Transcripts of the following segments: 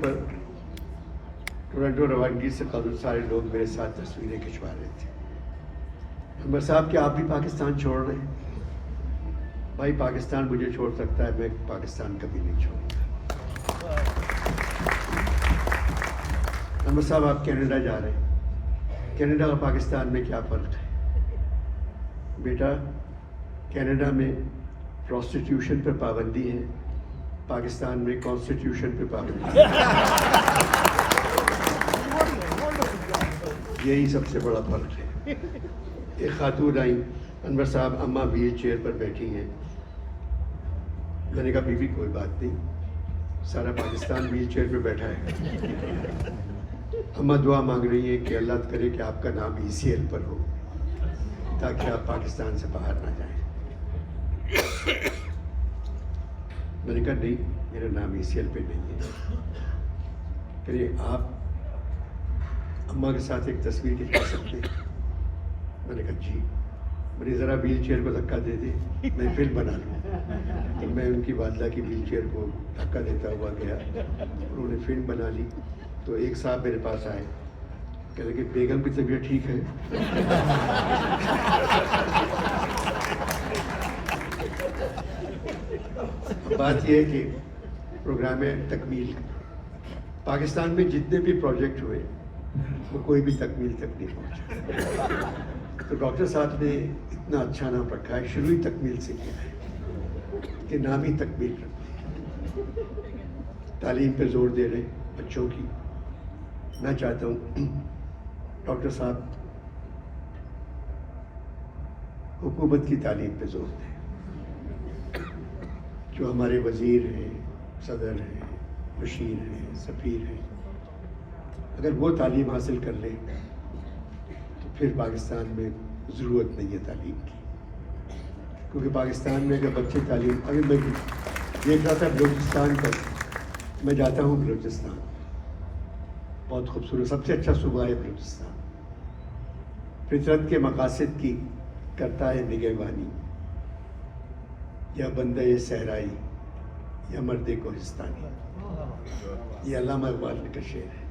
پر Toronto روانگی سے قبل سارے لوگ میرے ساتھ تصویریں کھنچوا رہے تھے. انور صاحب کیا آپ بھی پاکستان چھوڑ رہے ہیں؟ بھائی پاکستان مجھے چھوڑ سکتا ہے، میں پاکستان کبھی نہیں چھوڑوں گا. انور صاحب آپ کینیڈا جا رہے ہیں، کینیڈا اور پاکستان میں کیا فرق ہے؟ بیٹا کینیڈا میں پروسٹیٹیوشن پر پابندی ہے، پاکستان میں کانسٹیٹیوشن پہ پابندی ہے. یہی سب سے بڑا فرق ہے. ایک خاتون آئی، انور صاحب اماں ویل چیئر پر بیٹھی ہیں. میں نے کہا بی بی کوئی بات نہیں، سارا پاکستان ویل چیئر پہ بیٹھا ہے. اماں دعا مانگ رہی ہیں کہ اللہ کرے کہ آپ کا نام ECL پر ہو تاکہ آپ پاکستان سے باہر نہ جائیں. میں نے کہا نہیں، میرا نام ECL پہ نہیں ہے. کہ آپ اماں کے ساتھ ایک تصویر کھینچا سکتے ہیں؟ میں نے کہا جی. میری ذرا ویل چیئر کو دھکا دے دے، میں فلم بنا لوں. تو میں ان کی والدہ کی ویل چیئر کو دھکا دیتا ہوا گیا، انہوں نے فلم بنا لی. تو ایک صاحب میرے پاس آئے، کہہ لگے بیگم کی طبیعت ٹھیک ہے؟ بات یہ ہے کہ پروگرام تکمیل پاکستان میں جتنے بھی پروجیکٹ ہوئے وہ کوئی بھی تکمیل تک نہیں پہنچا. تو ڈاکٹر صاحب نے اتنا اچھا نام رکھا ہے، شروع ہی تکمیل سے کیا ہے کہ نام ہی تکمیل رکھتے ہیں. تعلیم پہ زور دے رہے بچوں کی. میں چاہتا ہوں ڈاکٹر صاحب حکومت کی تعلیم پہ زور دیں. جو ہمارے وزیر ہیں، صدر ہیں، مشیر ہیں، سفیر ہیں، اگر وہ تعلیم حاصل کر لیں تو پھر پاکستان میں ضرورت نہیں ہے تعلیم کی. کیونکہ پاکستان میں اگر بچے تعلیم، اگر میں دیکھ رہا تھا بلوچستان پر، میں جاتا ہوں بلوچستان، بہت خوبصورت، سب سے اچھا صوبہ ہے بلوچستان. فطرت کے مقاصد کی کرتا ہے نگہبانی، یا بندہ صحرائی یا مرد کوہستانی. یہ علامہ اقبال کا شعر ہے.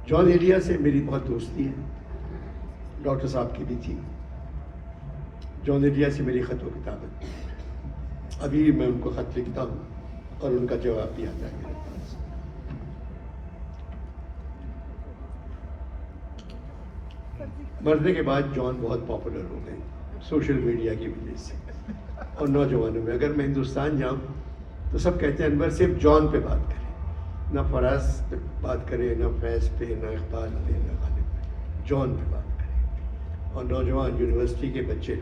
جان ایلیا سے میری بہت دوستی ہے، ڈاکٹر صاحب کی بھی تھی. جان ایلیا سے میری خط و کتابت، ابھی میں ان کو خط لکھتا ہوں اور ان کا جواب بھی آتا ہے میرے پاس. مرنے کے بعد جان بہت پاپولر ہو گئے سوشل میڈیا کی وجہ سے اور نوجوانوں میں. اگر میں ہندوستان جاؤں تو سب کہتے ہیں انور صرف جان پہ بات کریں، نہ فراز پہ بات کریں، نہ فیض پہ، نہ اقبال پہ، نہ غالب پہ، جان پہ بات کریں. اور نوجوان یونیورسٹی کے بچے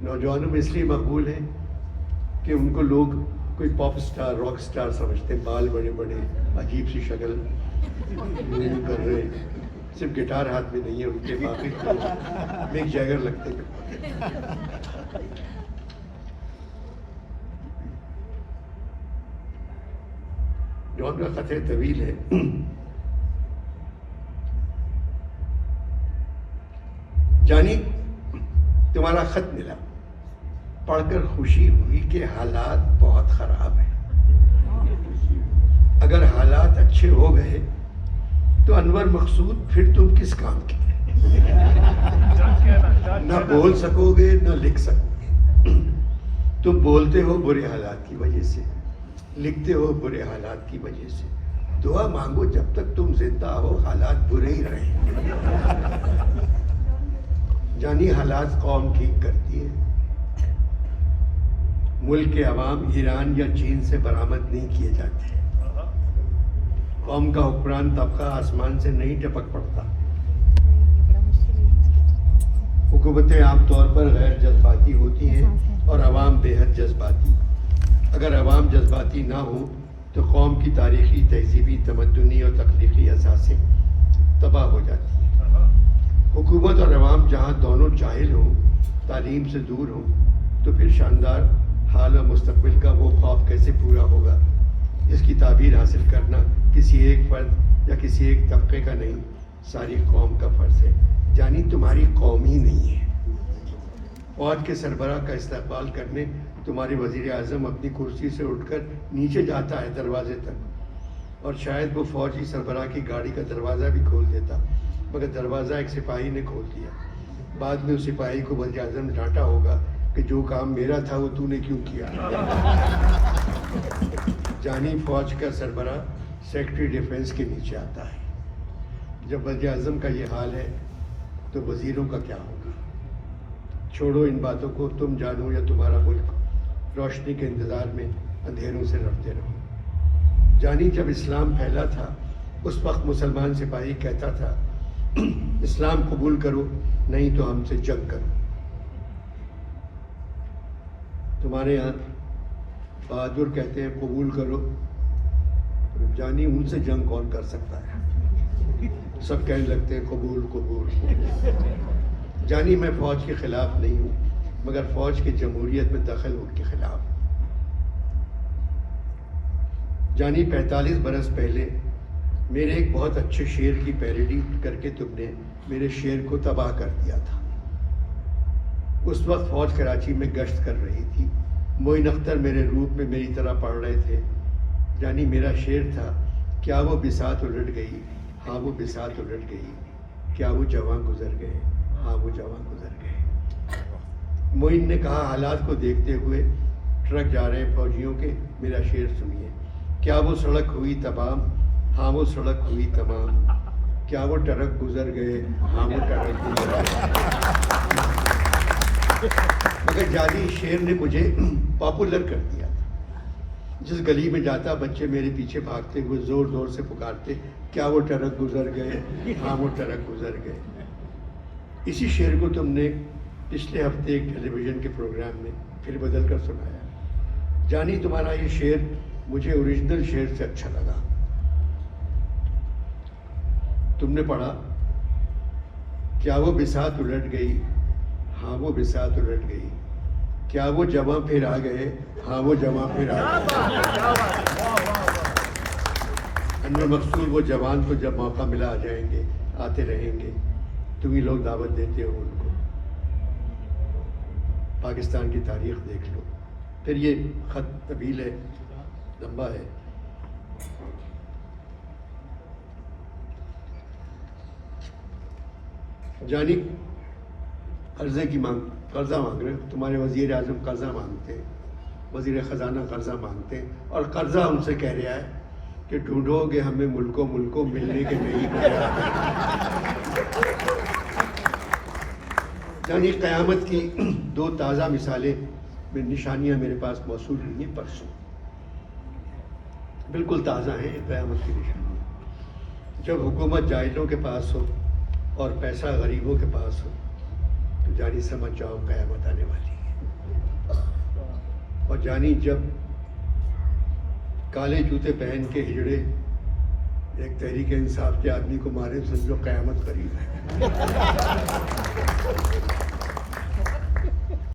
نوجوانوں میں اس لیے مقبول ہیں کہ ان کو لوگ کوئی پاپ سٹار، راک سٹار سمجھتے ہیں. بال بڑے بڑے، عجیب سی شکل کر رہے، صرف گٹار ہاتھ میں نہیں ہے ان کے، باقی میک جیگر لگتے ہیں. جان کا خط طویل ہے. جانی تمہارا خط ملا، پڑھ کر خوشی ہوئی کہ حالات بہت خراب ہیں. اگر حالات اچھے ہو گئے تو انور مقصود پھر تم کس کام کے؟ نہ بول سکو گے نہ لکھ سکو گے. تم بولتے ہو برے حالات کی وجہ سے، لکھتے ہو برے حالات کی وجہ سے. دعا مانگو جب تک تم زندہ ہو حالات برے ہی رہیں. جانی حالات قوم ٹھیک کرتی ہے. ملک کے عوام ایران یا چین سے برآمد نہیں کیے جاتے. قوم کا حکمران طبقہ آسمان سے نہیں ٹپک پڑتا. حکومتیں عام طور پر غیر جذباتی ہوتی ہیں اور عوام بے حد جذباتی. اگر عوام جذباتی نہ ہو تو قوم کی تاریخی، تہذیبی، تمدنی اور تخلیقی اثاثیں تباہ ہو جاتی ہیں. حکومت اور عوام جہاں دونوں جاہل ہوں، تعلیم سے دور ہوں، تو پھر شاندار حال و مستقبل کا وہ خوف کیسے پورا ہوگا؟ اس کی تعبیر حاصل کرنا کسی ایک فرد یا کسی ایک طبقے کا نہیں، ساری قوم کا فرض ہے. جانی تمہاری قوم ہی نہیں ہے. فوج کے سربراہ کا استقبال کرنے تمہارے وزیر اعظم اپنی کرسی سے اٹھ کر نیچے جاتا ہے دروازے تک، اور شاید وہ فوجی سربراہ کی گاڑی کا دروازہ بھی کھول دیتا، مگر دروازہ ایک سپاہی نے کھول دیا۔ بعد میں اس سپاہی کو وزیر اعظم نے ڈانٹا ہوگا کہ جو کام میرا تھا وہ تو نے کیوں کیا۔ جانی فوج کا سربراہ سیکرٹری ڈیفنس کے نیچے آتا ہے۔ جب وزیر اعظم کا یہ حال ہے تو وزیروں کا کیا ہوگا؟ چھوڑو ان باتوں کو، تم جانو یا تمہارا ملک روشنی کے انتظار میں اندھیروں سے لڑتے رہو۔ جانی جب اسلام پھیلا تھا اس وقت مسلمان سپاہی کہتا تھا اسلام قبول کرو نہیں تو ہم سے جنگ کرو۔ تمہارے ہاں بہادر کہتے ہیں قبول کرو، جانی ان سے جنگ کون کر سکتا ہے؟ سب کہنے لگتے ہیں قبول قبول۔ جانی میں فوج کے خلاف نہیں ہوں، مگر فوج کی جمہوریت میں دخل ان کے خلاف۔ جانی 45 برس پہلے میرے ایک بہت اچھے شعر کی پیروڈی کر کے تم نے میرے شعر کو تباہ کر دیا تھا۔ اس وقت فوج کراچی میں گشت کر رہی تھی، معین اختر میرے روپ میں میری طرح پڑھ رہے تھے۔ جانی میرا شعر تھا، کیا وہ بساط الٹ گئی، ہاں وہ بساط الٹ گئی، کیا وہ جواں گزر گئے، ہاں وہ جواں گزر گئے۔ معین نے کہا حالات کو دیکھتے ہوئے ٹرک جا رہے ہیں فوجیوں کے، میرا شعر سنیے، کیا وہ سڑک ہوئی تمام، ہاں وہ سڑک ہوئی تمام، کیا وہ ٹرک گزر گئے، ہاں وہ ٹرک گزر گئے۔ مگر جانی شعر نے مجھے پاپولر کر دیا تھا۔ جس گلی میں جاتا بچے میرے پیچھے بھاگتے ہوئے زور زور سے پکارتے، کیا وہ ٹرک گزر گئے، ہاں وہ ٹرک گزر گئے۔ اسی شعر کو تم نے پچھلے ہفتے ایک ٹیلی ویژن کے پروگرام میں پھر بدل کر سنایا۔ جانی تمہارا یہ شعر مجھے اوریجنل شعر سے اچھا لگا۔ تم نے پڑھا، کیا وہ بساط الٹ گئی، ہاں وہ بساط الٹ گئی، کیا وہ جواں پھر آ گئے، ہاں وہ جواں پھر آ گئے۔ انور مقصود وہ جوان تو جب موقع ملا آ جائیں گے، آتے رہیں گے، تم ہی لوگ دعوت دیتے ہو ان کو۔ پاکستان کی تاریخ دیکھ لو۔ پھر یہ خط طویل ہے، لمبا ہے۔ جانی قرضہ مانگ رہے، تمہارے وزیر اعظم قرضہ مانگتے ہیں، وزیر خزانہ قرضہ مانگتے ہیں، اور قرضہ ان سے کہہ رہا ہے کہ ڈھونڈو گے ہمیں ملکوں ملکوں ملنے کے نہیں گیا۔ یعنی قیامت کی دو تازہ مثالیں میں نشانیاں میرے پاس موصول ہوئی ہیں پرسوں، بالکل تازہ ہیں قیامت کی نشانیاں۔ جب حکومت جاہلوں کے پاس ہو اور پیسہ غریبوں کے پاس ہو تو جانی سمجھ جاؤ قیامت آنے والی ہے۔ اور جانی جب کالے جوتے پہن کے ہجڑے ایک تحریک انصاف کے آدمی کو مارے، سمجھو قیامت قریب ہے۔